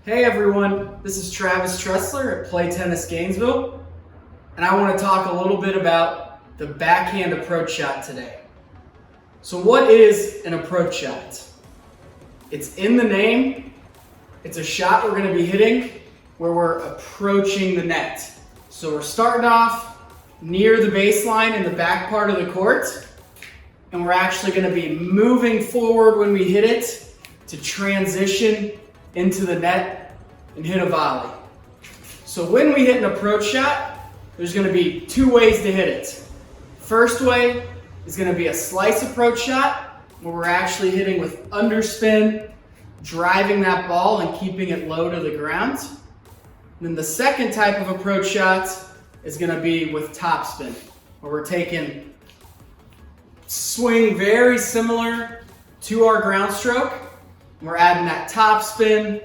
Hey everyone, this is Travis Tressler at Play Tennis Gainesville, and I want to talk a little bit about the backhand approach shot today. So what is an approach shot? It's in the name. It's a shot we're going to be hitting where we're approaching the net. So we're starting off near the baseline in the back part of the court, and we're actually going to be moving forward when we hit it to transition into the net and hit a volley. So when we hit an approach shot, there's going to be two ways to hit it. First way is going to be a slice approach shot, where we're actually hitting with underspin, driving that ball and keeping it low to the ground. And then the second type of approach shot is going to be with topspin, where we're taking swing very similar to our ground stroke. We're adding that topspin,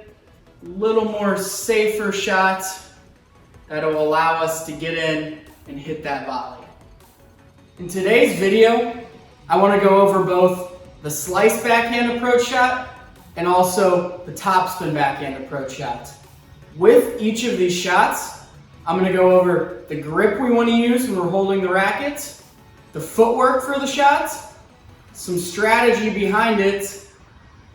a little more safer shot that'll allow us to get in and hit that volley. In today's video, I want to go over both the slice backhand approach shot and also the topspin backhand approach shot. With each of these shots, I'm going to go over the grip we want to use when we're holding the racket, the footwork for the shot, some strategy behind it,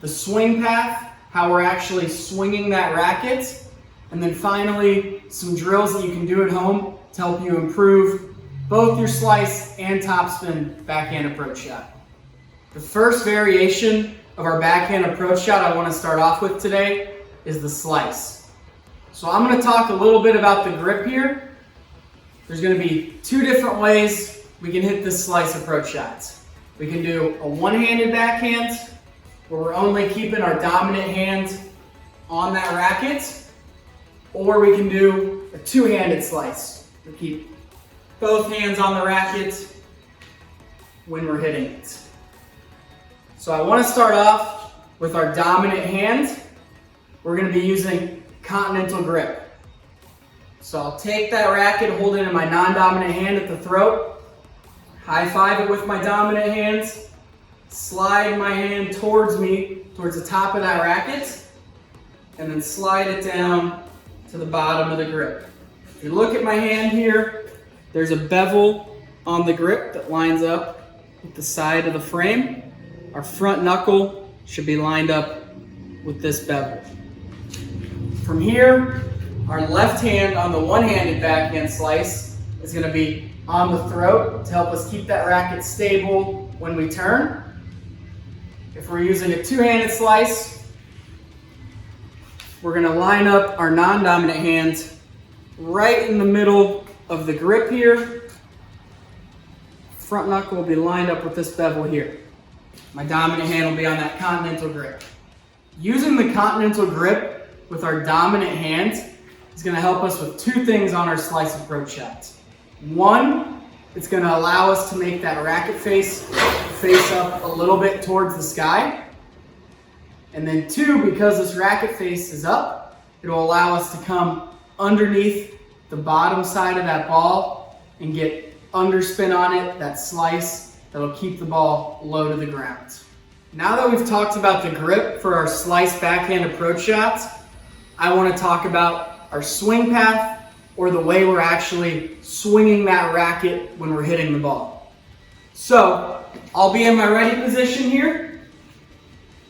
the swing path, how we're actually swinging that racket, and then finally some drills that you can do at home to help you improve both your slice and topspin backhand approach shot. The first variation of our backhand approach shot I want to start off with today is the slice. So I'm going to talk a little bit about the grip here. There's going to be two different ways we can hit this slice approach shot. We can do a one-handed backhand, where we're only keeping our dominant hand on that racket, or we can do a two-handed slice. We keep both hands on the racket when we're hitting it. So I want to start off with our dominant hand. We're going to be using continental grip. So I'll take that racket, hold it in my non-dominant hand at the throat, high five it with my dominant hand, slide my hand towards me, towards the top of that racket, and then slide it down to the bottom of the grip. If you look at my hand here, there's a bevel on the grip that lines up with the side of the frame. Our front knuckle should be lined up with this bevel. From here, our left hand on the one-handed backhand slice is going to be on the throat to help us keep that racket stable when we turn. If we're using a two-handed slice, we're going to line up our non-dominant hand right in the middle of the grip here. Front knuckle will be lined up with this bevel here. My dominant hand will be on that continental grip. Using the continental grip with our dominant hand is going to help us with two things on our slice approach shot. One, it's going to allow us to make that racket face up a little bit towards the sky. And then two, because this racket face is up, it will allow us to come underneath the bottom side of that ball and get underspin on it, that slice that'll keep the ball low to the ground. Now that we've talked about the grip for our slice backhand approach shots, I want to talk about our swing path, or the way we're actually swinging that racket when we're hitting the ball. So I'll be in my ready position here.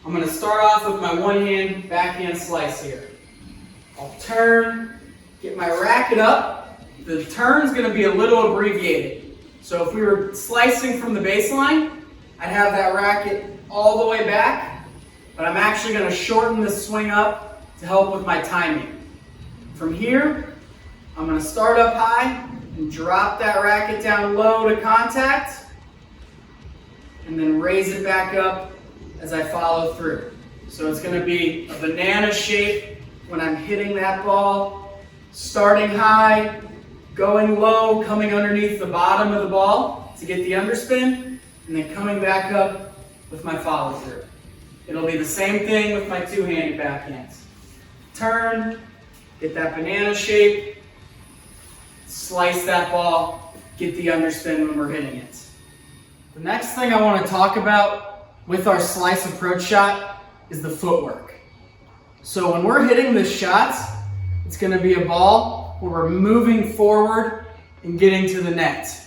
I'm going to start off with my one-hand backhand slice here. I'll turn, get my racket up. The turn's going to be a little abbreviated. So if we were slicing from the baseline, I'd have that racket all the way back, but I'm actually going to shorten this swing up to help with my timing. From here, I'm going to start up high and drop that racket down low to contact, and then raise it back up as I follow through. So it's going to be a banana shape when I'm hitting that ball, starting high, going low, coming underneath the bottom of the ball to get the underspin, and then coming back up with my follow through. It'll be the same thing with my two-handed backhands. Turn, get that banana shape, slice that ball, get the underspin when we're hitting it. The next thing I want to talk about with our slice approach shot is the footwork. So when we're hitting this shot, it's going to be a ball where we're moving forward and getting to the net.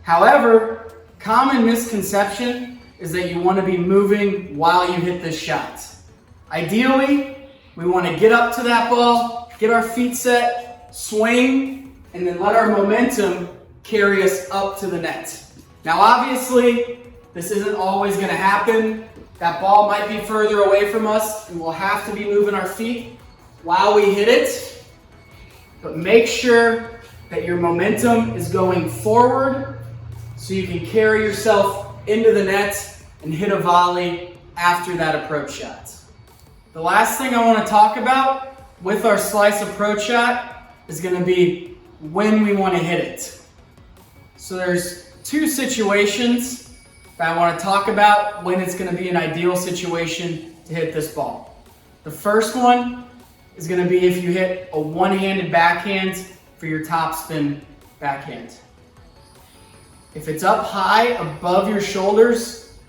However, common misconception is that you want to be moving while you hit this shot. Ideally, we want to get up to that ball, get our feet set, swing, and then let our momentum carry us up to the net. Now obviously, this isn't always going to happen. That ball might be further away from us and we'll have to be moving our feet while we hit it. But make sure that your momentum is going forward so you can carry yourself into the net and hit a volley after that approach shot. The last thing I want to talk about with our slice approach shot is going to be when we want to hit it. So there's two situations that I want to talk about when it's going to be an ideal situation to hit this ball. The first one is going to be if you hit a one-handed backhand for your topspin backhand. If it's up high above your shoulders,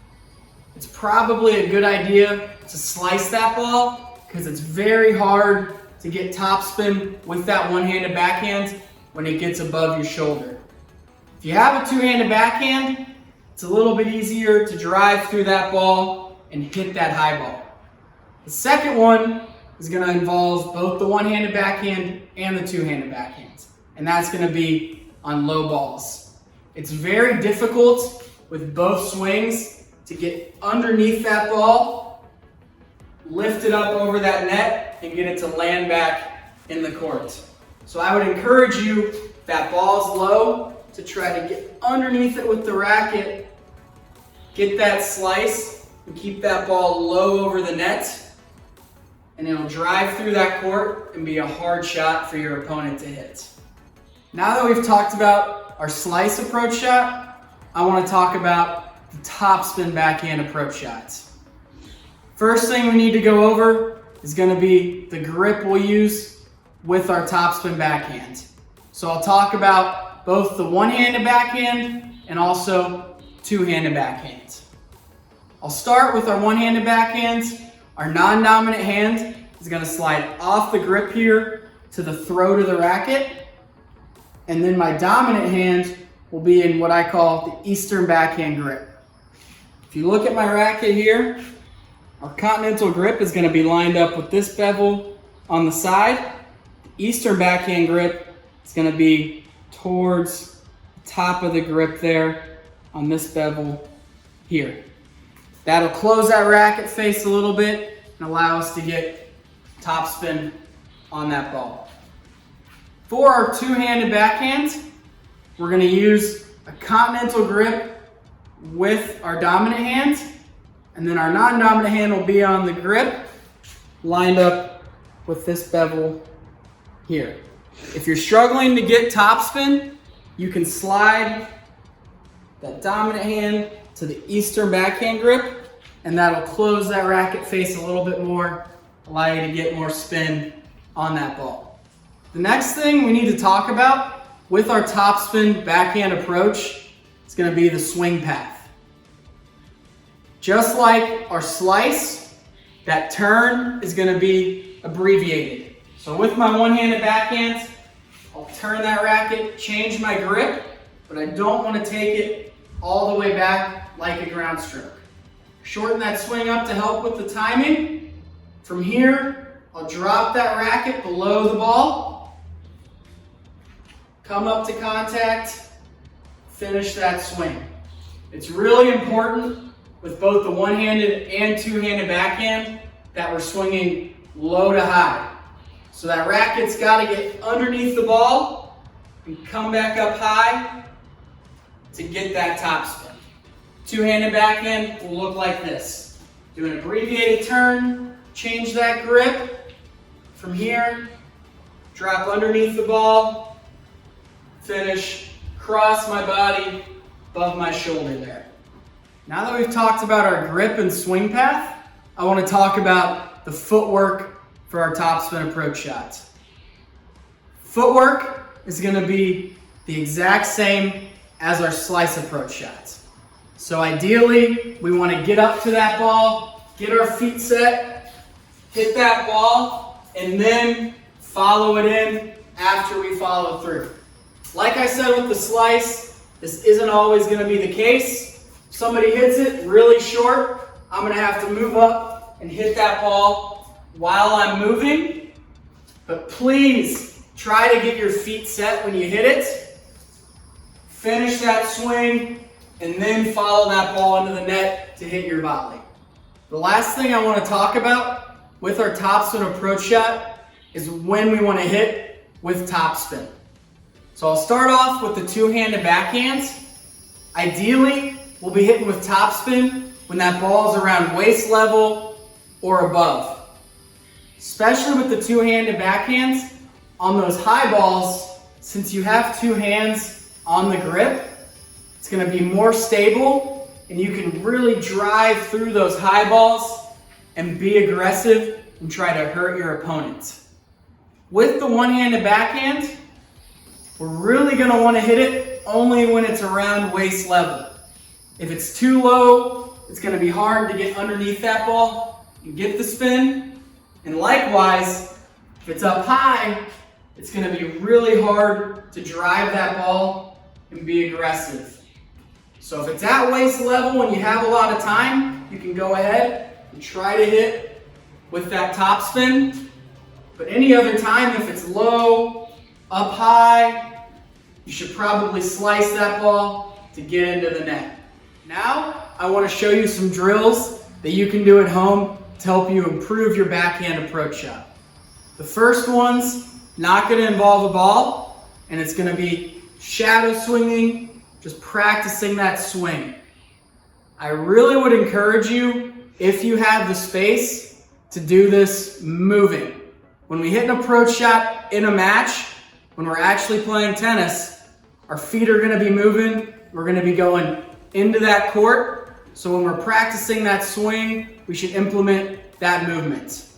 it's probably a good idea to slice that ball because it's very hard to get topspin with that one-handed backhand when it gets above your shoulder. If you have a two-handed backhand, it's a little bit easier to drive through that ball and hit that high ball. The second one is going to involve both the one-handed backhand and the two-handed backhand, and that's going to be on low balls. It's very difficult with both swings to get underneath that ball, lift it up over that net, and get it to land back in the court. So I would encourage you, if that ball's low, to try to get underneath it with the racket, get that slice, and keep that ball low over the net, and it'll drive through that court and be a hard shot for your opponent to hit. Now that we've talked about our slice approach shot, I want to talk about the topspin backhand approach shots. First thing we need to go over is going to be the grip we'll use with our topspin backhand. So I'll talk about both the one-handed backhand and also two-handed backhand. I'll start with our one-handed backhand. Our non-dominant hand is going to slide off the grip here to the throat of the racket. And then my dominant hand will be in what I call the Eastern backhand grip. If you look at my racket here, our continental grip is going to be lined up with this bevel on the side. The Eastern backhand grip is going to be towards the top of the grip there on this bevel here. That'll close that racket face a little bit and allow us to get topspin on that ball. For our two-handed backhand, we're going to use a continental grip with our dominant hand, and then our non-dominant hand will be on the grip lined up with this bevel here. If you're struggling to get topspin, you can slide that dominant hand to the Eastern backhand grip, and that'll close that racket face a little bit more, allow you to get more spin on that ball. The next thing we need to talk about with our topspin backhand approach is going to be the swing path. Just like our slice, that turn is going to be abbreviated. So with my one-handed backhand, I'll turn that racket, change my grip, but I don't want to take it all the way back like a ground stroke. Shorten that swing up to help with the timing. From here, I'll drop that racket below the ball, come up to contact, finish that swing. It's really important with both the one-handed and two-handed backhand that we're swinging low to high. So that racket's got to get underneath the ball and come back up high to get that topspin. Two-handed backhand will look like this. Do an abbreviated turn, change that grip. From here, drop underneath the ball, finish, cross my body above my shoulder there. Now that we've talked about our grip and swing path, I want to talk about the footwork for our topspin approach shots. Footwork is going to be the exact same as our slice approach shots. So ideally, we want to get up to that ball, get our feet set, hit that ball, and then follow it in after we follow through. Like I said with the slice, this isn't always going to be the case. If somebody hits it really short, I'm going to have to move up and hit that ball while I'm moving. But please try to get your feet set when you hit it. Finish that swing and then follow that ball into the net to hit your volley. The last thing I want to talk about with our topspin approach shot is when we want to hit with topspin. So I'll start off with the two-handed backhands. Ideally, we'll be hitting with topspin when that ball is around waist level or above. Especially with the two-handed backhands, on those high balls, since you have two hands on the grip, it's going to be more stable and you can really drive through those high balls and be aggressive and try to hurt your opponent. With the one-handed backhand, we're really going to want to hit it only when it's around waist level. If it's too low, it's going to be hard to get underneath that ball and get the spin. And likewise, if it's up high, it's going to be really hard to drive that ball and be aggressive. So if it's at waist level and you have a lot of time, you can go ahead and try to hit with that topspin. But any other time, if it's low, up high, you should probably slice that ball to get into the net. Now, I want to show you some drills that you can do at home to help you improve your backhand approach shot. The first one's not going to involve a ball, and it's going to be shadow swinging, just practicing that swing. I really would encourage you, if you have the space, to do this moving. When we hit an approach shot in a match, when we're actually playing tennis, our feet are going to be moving. We're going to be going into that court. So when we're practicing that swing, we should implement that movement.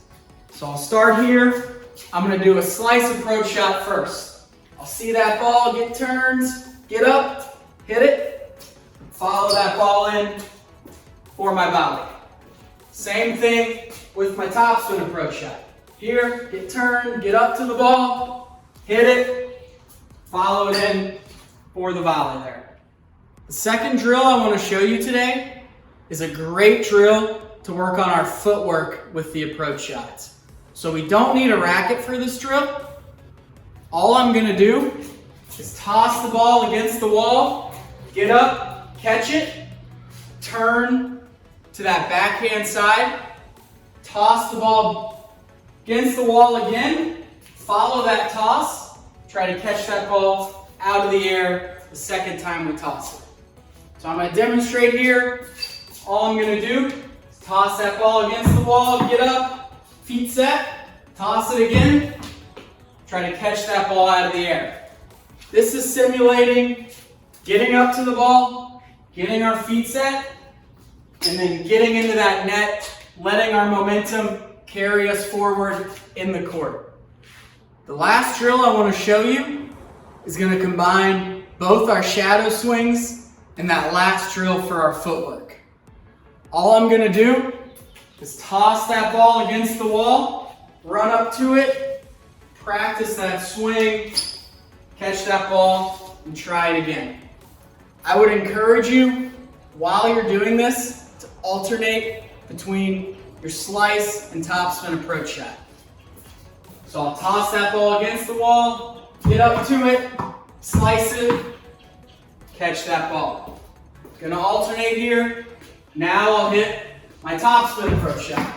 So I'll start here. I'm going to do a slice approach shot first. I'll see that ball, get turns, get up, hit it, follow that ball in for my volley. Same thing with my topspin approach shot. Here, get turned, get up to the ball, hit it, follow it in for the volley there. The second drill I want to show you today is a great drill to work on our footwork with the approach shots. So we don't need a racket for this drill. All I'm going to do is toss the ball against the wall, get up, catch it, turn to that backhand side, toss the ball against the wall again, follow that toss, try to catch that ball out of the air the second time we toss it. So I'm going to demonstrate here. All I'm going to do is toss that ball against the wall, get up, feet set, toss it again, try to catch that ball out of the air. This is simulating getting up to the ball, getting our feet set, and then getting into that net, letting our momentum carry us forward in the court. The last drill I want to show you is going to combine both our shadow swings and that last drill for our footwork. All I'm going to do is toss that ball against the wall, run up to it, practice that swing, catch that ball, and try it again. I would encourage you, while you're doing this, to alternate between your slice and topspin approach shot. So I'll toss that ball against the wall, get up to it, slice it, catch that ball. Gonna alternate here. Now I'll hit my topspin approach shot.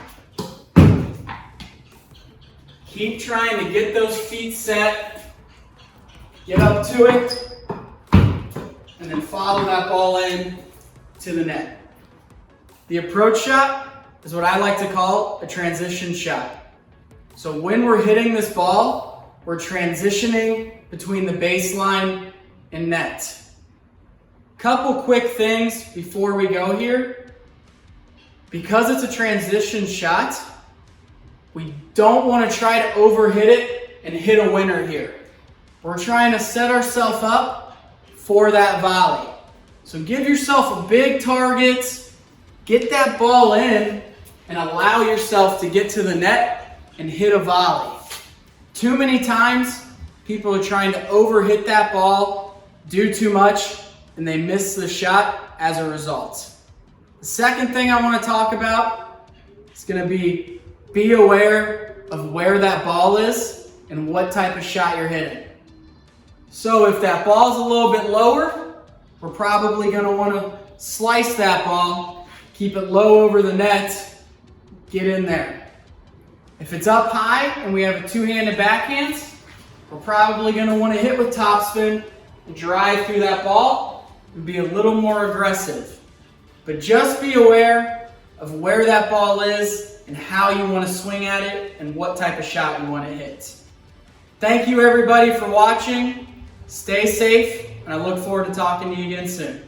Keep trying to get those feet set, get up to it, and then follow that ball in to the net. The approach shot is what I like to call a transition shot. So when we're hitting this ball, we're transitioning between the baseline and net. Couple quick things before we go here. Because it's a transition shot, we don't want to try to overhit it and hit a winner here. We're trying to set ourselves up for that volley. So give yourself a big target, get that ball in, and allow yourself to get to the net and hit a volley. Too many times, people are trying to overhit that ball, do too much, and they miss the shot as a result. The second thing I want to talk about is going to be aware of where that ball is and what type of shot you're hitting. So if that ball's a little bit lower, we're probably going to want to slice that ball, keep it low over the net, get in there. If it's up high and we have a two-handed backhand, we're probably going to want to hit with topspin and drive through that ball and be a little more aggressive. But just be aware of where that ball is and how you want to swing at it and what type of shot you want to hit. Thank you everybody for watching. Stay safe, and I look forward to talking to you again soon.